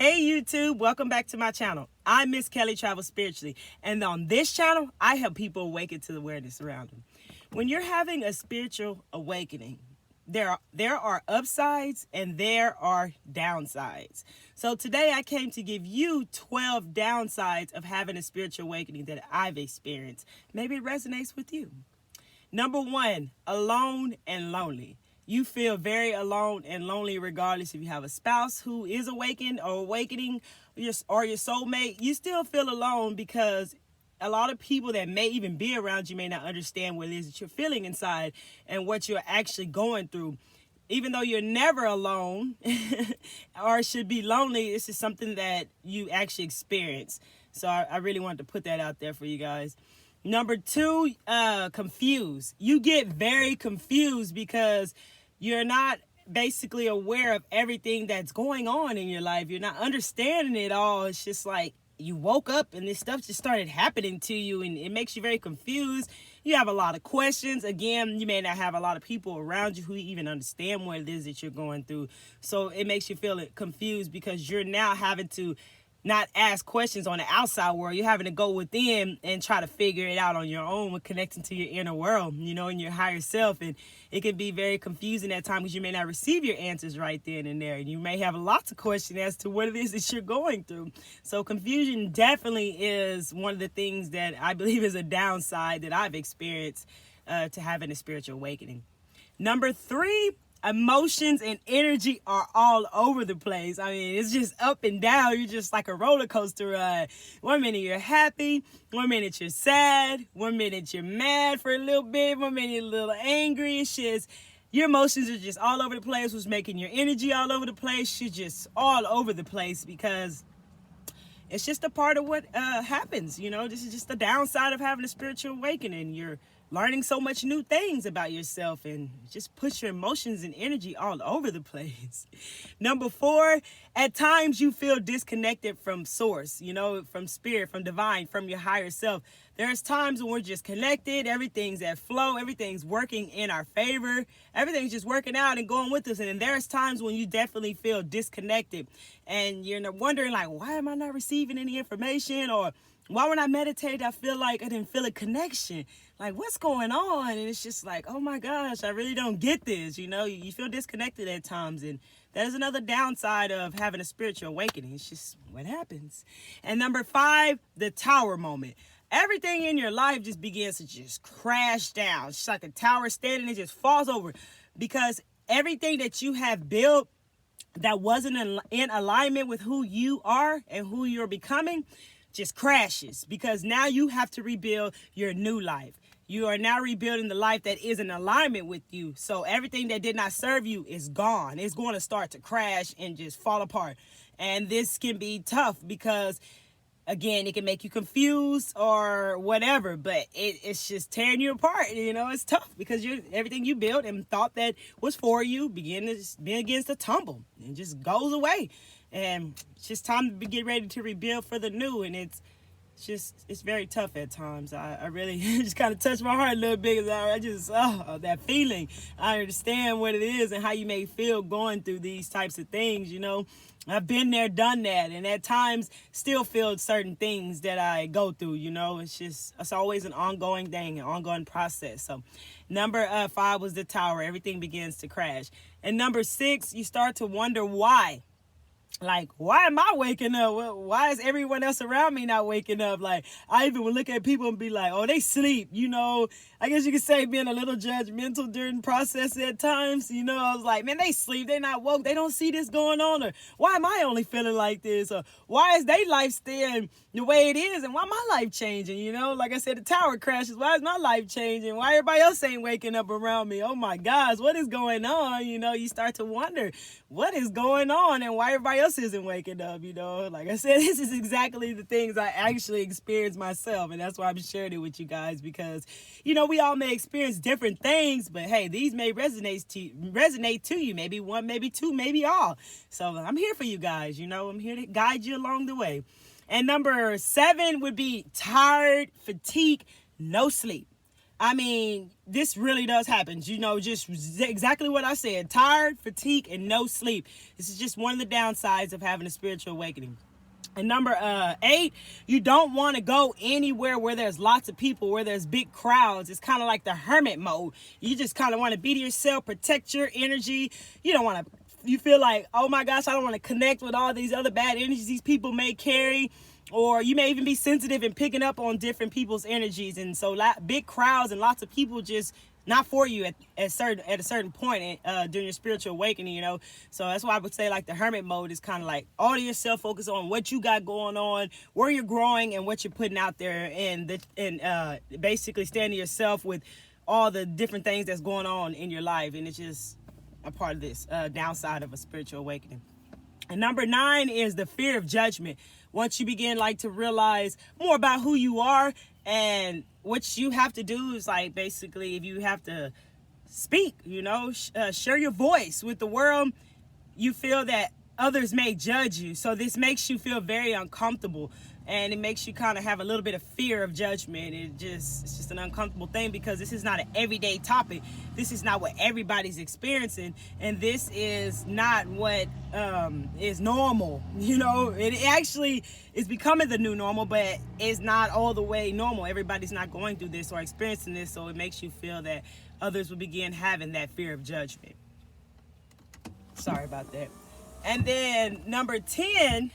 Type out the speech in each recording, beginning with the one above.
Hey YouTube, welcome back to my channel. I'm Miss Kelly Travel Spiritually, and on this channel, I help people awaken to the awareness around them. When you're having a spiritual awakening, there are upsides and there are downsides. So today I came to give you 12 downsides of having a spiritual awakening that I've experienced. Maybe it resonates with you. Number 1, alone and lonely. You feel very alone and lonely regardless if you have a spouse who is awakened or awakening or your soulmate. You still feel alone because a lot of people that may even be around you may not understand what it is that you're feeling inside and what you're actually going through. Even though you're never alone or should be lonely, this is something that you actually experience. So I really wanted to put that out there for you guys. Number 2, confused. You get very confused because you're not basically aware of everything that's going on in your life. You're not understanding it all. It's just like you woke up and this stuff just started happening to you, and it makes you very confused. You have a lot of questions. Again, you may not have a lot of people around you who even understand what it is that you're going through. So it makes you feel confused because you're now having to not ask questions on the outside world. You're having to go within and try to figure it out on your own with connecting to your inner world, and your higher self. And it can be very confusing at times because you may not receive your answers right then and there. And you may have lots of questions as to what it is that you're going through. So confusion definitely is one of the things that I believe is a downside that I've experienced to having a spiritual awakening. Number 3, emotions and energy are all over the place. I mean, it's just up and down. You're just like a roller coaster ride. One minute you're happy, one minute you're sad, one minute you're mad for a little bit, one minute you're a little angry. It's just, your emotions are just all over the place, what's making your energy all over the place. You're just all over the place because it's just a part of what happens. This is just the downside of having a spiritual awakening. You're learning so much new things about yourself and just puts your emotions and energy all over the place. Number 4, at times you feel disconnected from source, from spirit, from divine, from your higher self. There's times when we're just connected, everything's at flow, everything's working in our favor, everything's just working out and going with us. And then there's times when you definitely feel disconnected and you're wondering like, why am I not receiving any information? Or why when I meditate, I feel like I didn't feel a connection. Like, what's going on? And it's just like, oh my gosh, I really don't get this. You feel disconnected at times. And that is another downside of having a spiritual awakening. It's just what happens. And number 5, the tower moment. Everything in your life just begins to just crash down. It's like a tower standing, it just falls over. Because everything that you have built that wasn't in alignment with who you are and who you're becoming just crashes, because now you have to rebuild your new life. You are now rebuilding the life that is in alignment with you. So everything that did not serve you is gone. It's going to start to crash and just fall apart. And this can be tough because, again, it can make you confused or whatever, but it's just tearing you apart. It's tough because everything you built and thought that was for you begins to tumble and just goes away. And it's just time to get ready to rebuild for the new. And it's very tough at times. I really just kind of touched my heart a little bit because that feeling. I understand what it is and how you may feel going through these types of things. I've been there, done that, and at times still feel certain things that I go through. It's always an ongoing thing, an ongoing process. So number 5 was the tower. Everything begins to crash. And number 6, you start to wonder why. Like, why am I waking up? Why is everyone else around me not waking up? Like, I even would look at people and be like, oh, they sleep. I guess you could say being a little judgmental during the process at times. I was like, man, they sleep. They're not woke. They don't see this going on. Or why am I only feeling like this? Or why is their life staying the way it is? And why my life changing? Like I said, the tower crashes. Why is my life changing? Why everybody else ain't waking up around me? Oh my gosh, what is going on? You start to wonder what is going on and why everybody else isn't waking up. Like I said, this is exactly the things I actually experienced myself, and that's why I'm sharing it with you guys, because we all may experience different things, but hey, these may resonate to you. Maybe one, maybe two, maybe all. So I'm here for you guys. I'm here to guide you along the way. And number 7 would be tired, fatigue, no sleep. I mean, this really does happen. You know, just exactly what I said. Tired, fatigue, and no sleep. This is just one of the downsides of having a spiritual awakening. And number 8, you don't want to go anywhere where there's lots of people, where there's big crowds. It's kind of like the hermit mode. You just kind of want to be to yourself, protect your energy. You don't want to, you feel like, oh my gosh, I don't want to connect with all these other bad energies these people may carry. Or you may even be sensitive and picking up on different people's energies. And so big crowds and lots of people just not for you at a certain point during your spiritual awakening, you know. So that's why I would say like the hermit mode is kind of like all to yourself, focus on what you got going on, where you're growing, and what you're putting out there, and basically stand to yourself with all the different things that's going on in your life. And it's just a part of this downside of a spiritual awakening. And number 9 is the fear of judgment. Once you begin like to realize more about who you are, and what you have to do is like basically if you have to speak, you know, share your voice with the world, you feel that others may judge you. So this makes you feel very uncomfortable, and it makes you kind of have a little bit of fear of judgment. It's just an uncomfortable thing because this is not an everyday topic. This is not what everybody's experiencing, and this is not what is normal. You know, it actually is becoming the new normal, but it's not all the way normal. Everybody's not going through this or experiencing this, so it makes you feel that others will begin having that fear of judgment. Sorry about that. And then number 10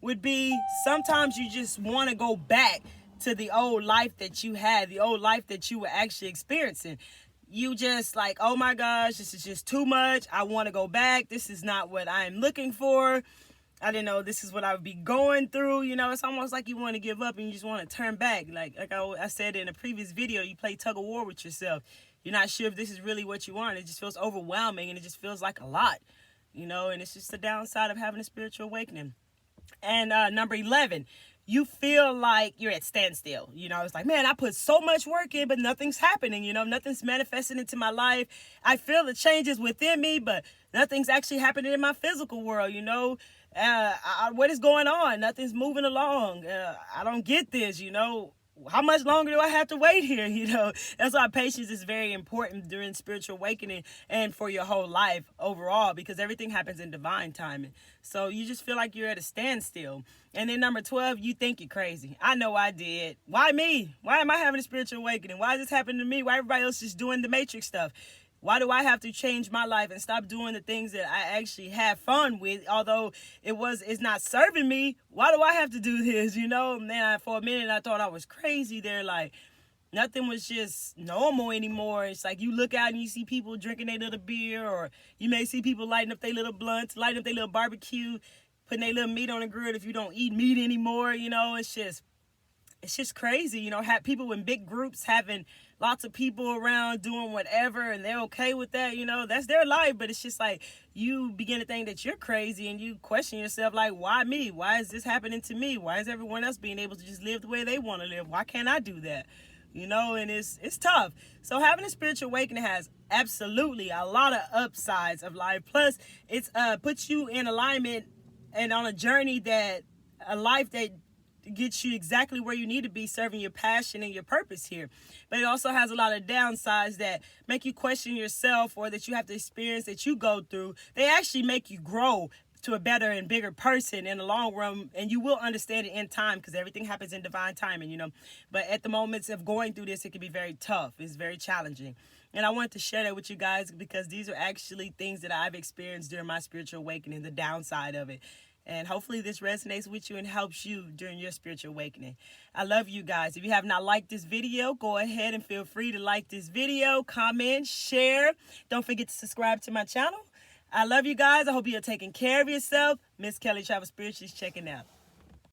would be sometimes you just want to go back to the old life that you had, the old life that you were actually experiencing. You just like, oh my gosh, this is just too much. I want to go back. This is not what I'm looking for. I didn't know this is what I would be going through. You know, it's almost like you want to give up and you just want to turn back. Like I said in a previous video, you play tug of war with yourself. You're not sure if this is really what you want. It just feels overwhelming, and it just feels like a lot, you know, and it's just the downside of having a spiritual awakening. And number 11, you feel like you're at standstill. You know, it's like, man, I put so much work in, but nothing's happening. You know, nothing's manifesting into my life. I feel the changes within me, but nothing's actually happening in my physical world. You know, what is going on? Nothing's moving along. I don't get this, you know. How much longer do I have to wait here? You know, that's why patience is very important during spiritual awakening and for your whole life overall, because everything happens in divine timing. So you just feel like you're at a standstill. And then number 12, you think you're crazy. I know I did. Why me? Why am I having a spiritual awakening? Why is this happening to me? Why everybody else is doing the matrix stuff? Why do I have to change my life and stop doing the things that I actually have fun with? Although it's not serving me. Why do I have to do this? You know, man, for a minute I thought I was crazy there. Like nothing was just normal anymore. It's like you look out and you see people drinking their little beer, or you may see people lighting up their little blunts, lighting up their little barbecue, putting their little meat on the grill if you don't eat meat anymore. You know, it's just crazy. You know, have people in big groups having lots of people around doing whatever, and they're okay with that. You know, that's their life. But it's just like you begin to think that you're crazy, and you question yourself like, why me? Why is this happening to me? Why is everyone else being able to just live the way they want to live? Why can't I do that? You know, and it's tough. So having a spiritual awakening has absolutely a lot of upsides of life. Plus, it's puts you in alignment and on a journey that a life that gets you exactly where you need to be, serving your passion and your purpose here. But it also has a lot of downsides that make you question yourself, or that you have to experience that you go through. They actually make you grow to a better and bigger person in the long run, and you will understand it in time, because everything happens in divine timing, you know. But at the moments of going through this, it can be very tough. It's very challenging. And I wanted to share that with you guys, because these are actually things that I've experienced during my spiritual awakening, the downside of it. And hopefully this resonates with you and helps you during your spiritual awakening. I love you guys. If you have not liked this video, go ahead and feel free to like this video, comment, share. Don't forget to subscribe to my channel. I love you guys. I hope you're taking care of yourself. Miss Kelli Travel Spiritually checking out.